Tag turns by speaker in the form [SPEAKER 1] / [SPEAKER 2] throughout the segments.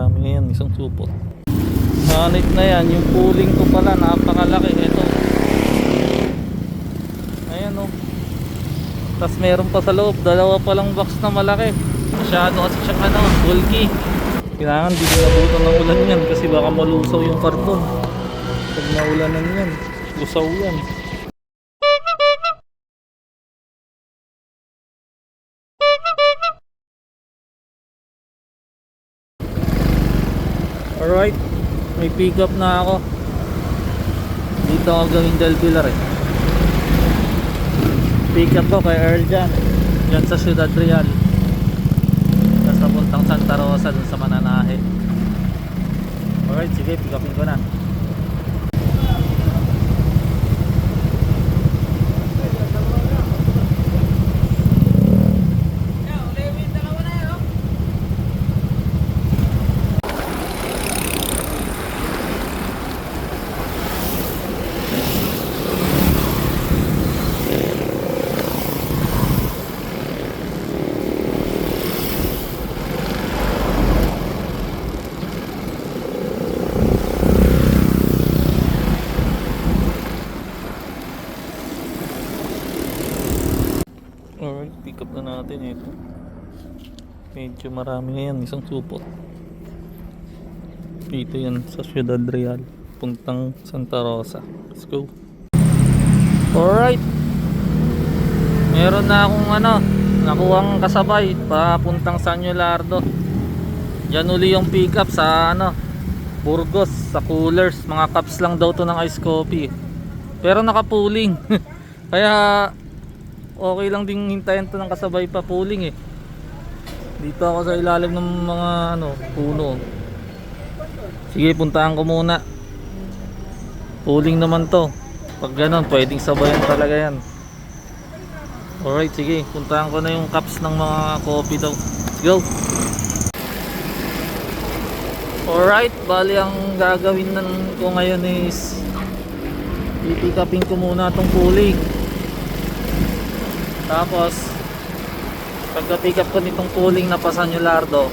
[SPEAKER 1] marami na yan, isang supot. Hanit na yan, yung pooling ko pala napakalaki. Ito, ayan o. Tapos meron pa sa loob, dalawa palang box na malaki. Masyado kasi siyang bulky. Kailangan di nabutan ng ulan yan kasi baka malusaw yung karton pag naulanan yan, usaw yan. Alright, may pick up na ako. Dito ako gawing Del Pilar eh. Pick up ko kay Earl dyan sa Ciudad Real. Tapos papuntang Santa Rosa dun sa Mananahe. Alright, sige, pick upin ko na. Alright, pick up na natin ito. Medyo marami na yan, isang supot. Dito yan sa Ciudad Real, puntang Santa Rosa. Let's go. Alright, meron na akong nakuhang kasabay papuntang San Yolardo. Yan uli yung pick up sa Burgos, sa coolers. Mga cups lang daw to ng ice coffee, pero naka-pooling. Kaya okay lang ding hintayin to ng kasabay pa pooling eh. Dito ako sa ilalim ng mga puno. Sige, puntahan ko muna. Pooling naman to. Pag ganun, pwedeng sabayan talaga yan. Alright, sige, puntahan ko na yung cups ng mga coffee daw. Let's go. Alright, bali ang gagawin ko ngayon is pipick-upin ko muna tong pooling. Tapos pagka-pick up ko nitong pooling na pa San Yolardo,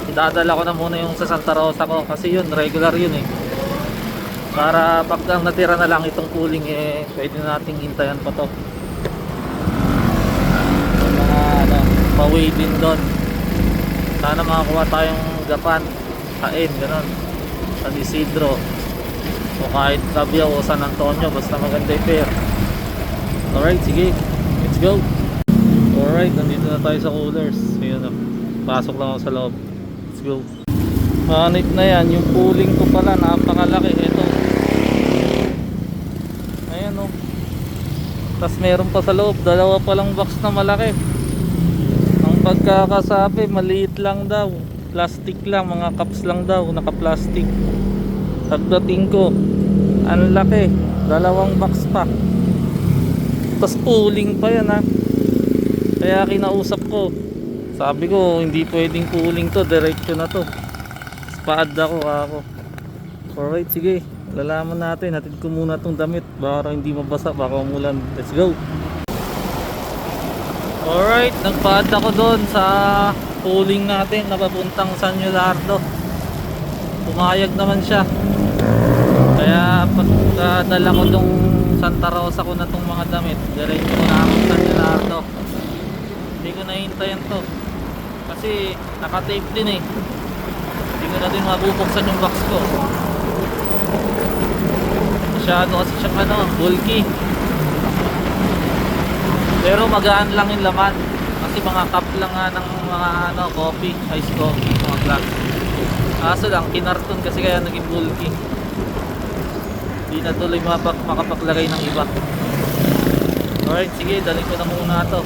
[SPEAKER 1] idadala ko na muna yung sa Santa Rosa ko kasi yun, regular yun eh. Para pag ang natira na lang itong pooling eh, pwede na nating hintayan pa to. Yung mga pa-weigh din doon. Sana makakuha tayong gapan, kain, gano'n. San Isidro o kahit Cabiao o San Antonio, basta maganda yung pair. Alright, sige, let's go. Alright, nandito na tayo sa coolers. Ayun na, pasok lang ako sa loob. Let's go. Hanit na yan, yung pooling ko pala napakalaki. Ito, ayan o. Tapos meron pa sa loob, dalawa palang box na malaki. Ang pagkakasabi, maliit lang daw, plastic lang, mga cups lang daw, naka-plastic. Pagdating ko, ang laki, dalawang box pa. Tapos pooling pa yan ha. Kaya kinausap ko, sabi ko hindi pwedeng pooling to, diretso na to. Paad ako. Alright, sige, lalaman natin. Hatid ko muna tong damit baka hindi mabasa, baka umulan. Let's go. Alright, nagpaad ako doon sa pooling natin na papuntang San Yolardo. Pumayag naman siya. Kaya pagdala ko tong Santa Rosa ko na tong mga damit, diretso ko na akong San Yolardo. Hindi ko nahintayan to kasi naka-tape din eh. Hindi ko na din mabubuksan yung box ko. Masyado kasi siyang bulky. Pero magaan lang yung laman kasi mga cup lang nga ng mga coffee, ice coffee, mga glass. Kaso lang kinarton kasi kaya naging bulky. Hindi na tuloy makapaglagay ng iba. Alright, sige, dalhin ko na muna to.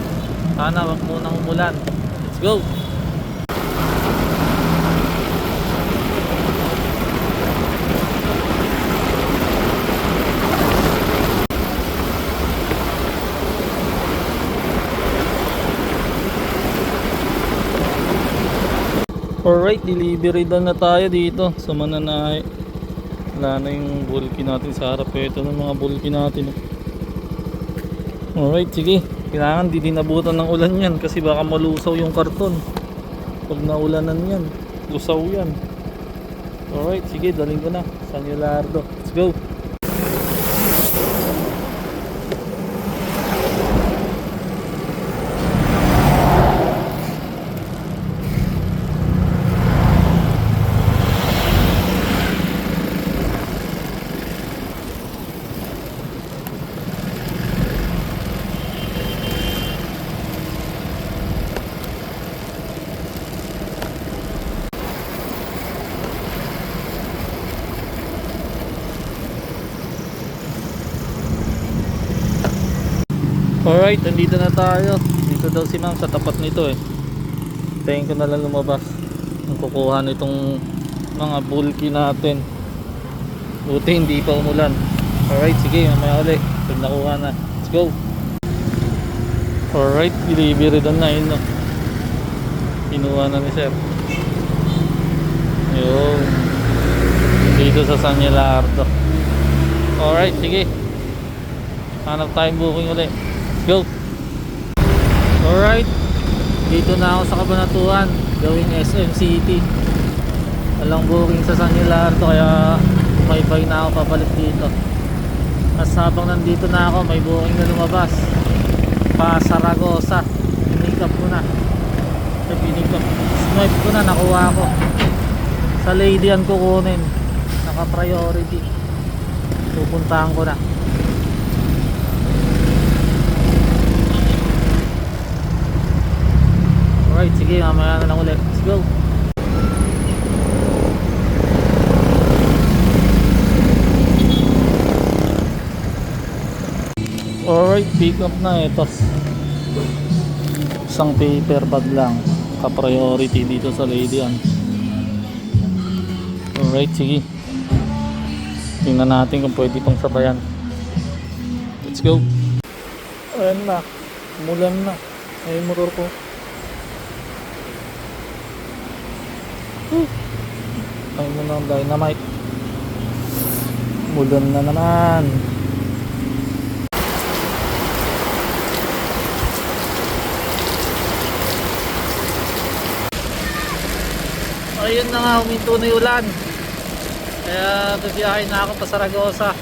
[SPEAKER 1] Sana wag munang umulan. Let's go. Alright, delivery done na tayo dito sa Mananahe. Wala na yung bulky natin sa harap. Ito na mga bulky natin. Alright, sige. Kailangan di dinabutan ng ulan yan kasi baka malusaw yung karton pag naulanan yan, usaw yan. Alright, sige, daling ko na. San Yulardo. Let's go. Alright, nandito na tayo. Dito daw si ma'am sa tapat nito eh. Tayin ko na lang lumabas. Ang kukuha nitong mga bulky natin. Buti hindi pa umulan. Alright, sige, mamaya ulit. Pag nakuha na. Let's go. Alright, delivery doon na yun, no? Kinuha na ni sir. Yun. Dito sa San Yulardo. Alright, sige. Hanap tayong booking ulit. Go. Alright, dito na ako sa Cabanatuan, gawing SM City. Walang booking sa San Yulardo, kaya may na ako pabalik dito. As habang nandito na ako, may booking na lumabas pa Saragosa. Pinikap ko na. Snipe ko na, nakuha ko. Sa Lady Ann kukunin. Naka priority. Pupuntahan ko na. Alright, sige, mamaya na lang ulit. Let's go. Alright, pick up na ito. Isang paper bag lang. Ka-priority dito sa Lady Ann. Alright, sige. Tingnan natin kung pwede pang sabayan. Let's go. Ayan na. Umulan na. Ay, motor ko. Ay mo ng dynamite. Mulan na naman. Ayun na nga, huminto na yung ulan. Kaya bibiyahin na ako pa Saragosa.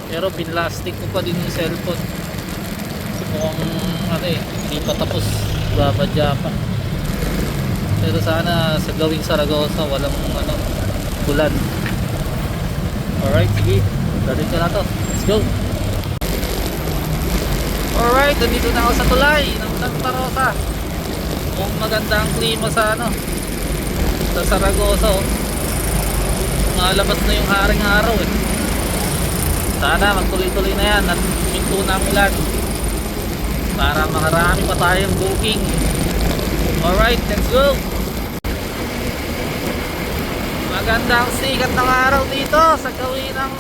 [SPEAKER 1] Pero pinlastic ko pa din yung cellphone. Kasi mukhang hindi pa tapos. Babadya pa. Pero sana sa gawing Saragosa walang ulan. Alright, sige. Dalit ko na to. Let's go. Alright, nandito na ako sa tulay ng Santa Rosa. Kung maganda ang klima sa sa Saragosa, oh. Malabas na yung haring araw eh. Sana magtuloy-tuloy na yan at minto na ang ulan para makarami pa tayong booking. Alright, let's go. Magandang sikat ng araw dito sa gawin ng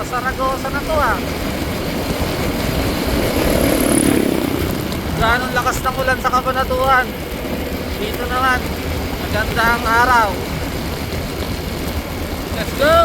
[SPEAKER 1] Saragosa na to ah. Ganong lakas ng ulan sa Cabanatuan. Dito naman magandang araw. Let's go.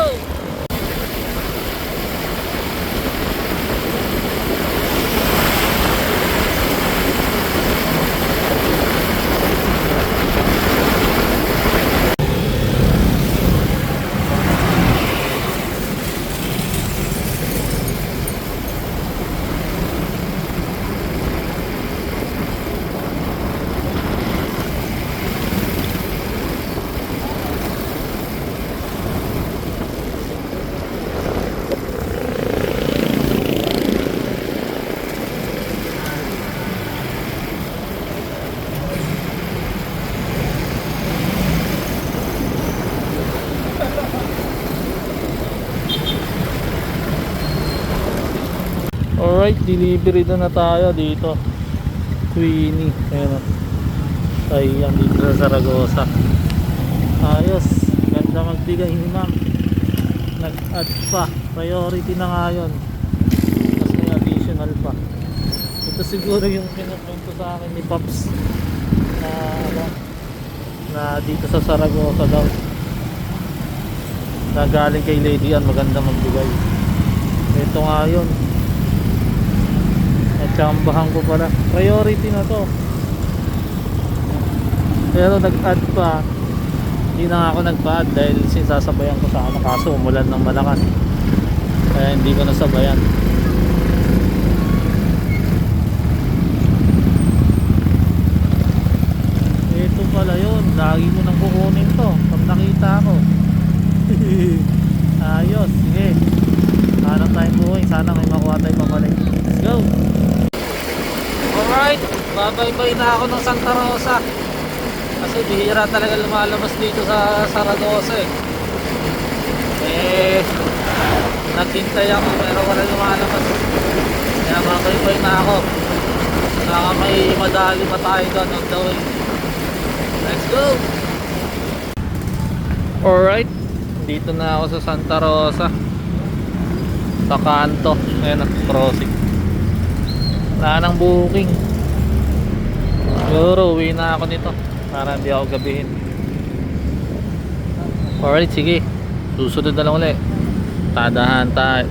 [SPEAKER 1] Alright, delivery na tayo dito. Queenie. Ayan o. Ayan dito sa Saragosa. Ayos. Ganda magbigay ni ma'am. Nag-add pa. Priority na nga yun. Tapos may additional pa. Ito siguro yung pinupunto sa akin ni Pops. Na dito sa Saragosa daw. Na galing kay Lady Ann. Maganda magbigay. Ito nga yun. Natsambahan ko pala. Priority na to. Pero nag-add pa. Hindi na nga ako nagpa-add dahil sinasabayan ko sa ano, kaso umulan ng malakas. Kaya hindi ko nasabayan. Ito pala yun, lagi ko nang kukunin to pag nakita ko. Ayos, sige. Hanap tayong buhay, sana may makuha tayong pabalik. Let's go! Alright, babay-bay na ako ng Santa Rosa. Kasi bihira talaga lumalabas dito sa Saragosa naghintay ako pero wala lumalabas. Kaya babay-bay na ako. Saka may madali pa tayo doon on the way. Let's go! Alright, dito na ako sa Santa Rosa. Sa kanto. Ayan na, crossing. Wala nang booking. Siguro uwi na ako nito para hindi ako gabihin. Alright, sige. Susunod na lang ulit. Tadahan tayo.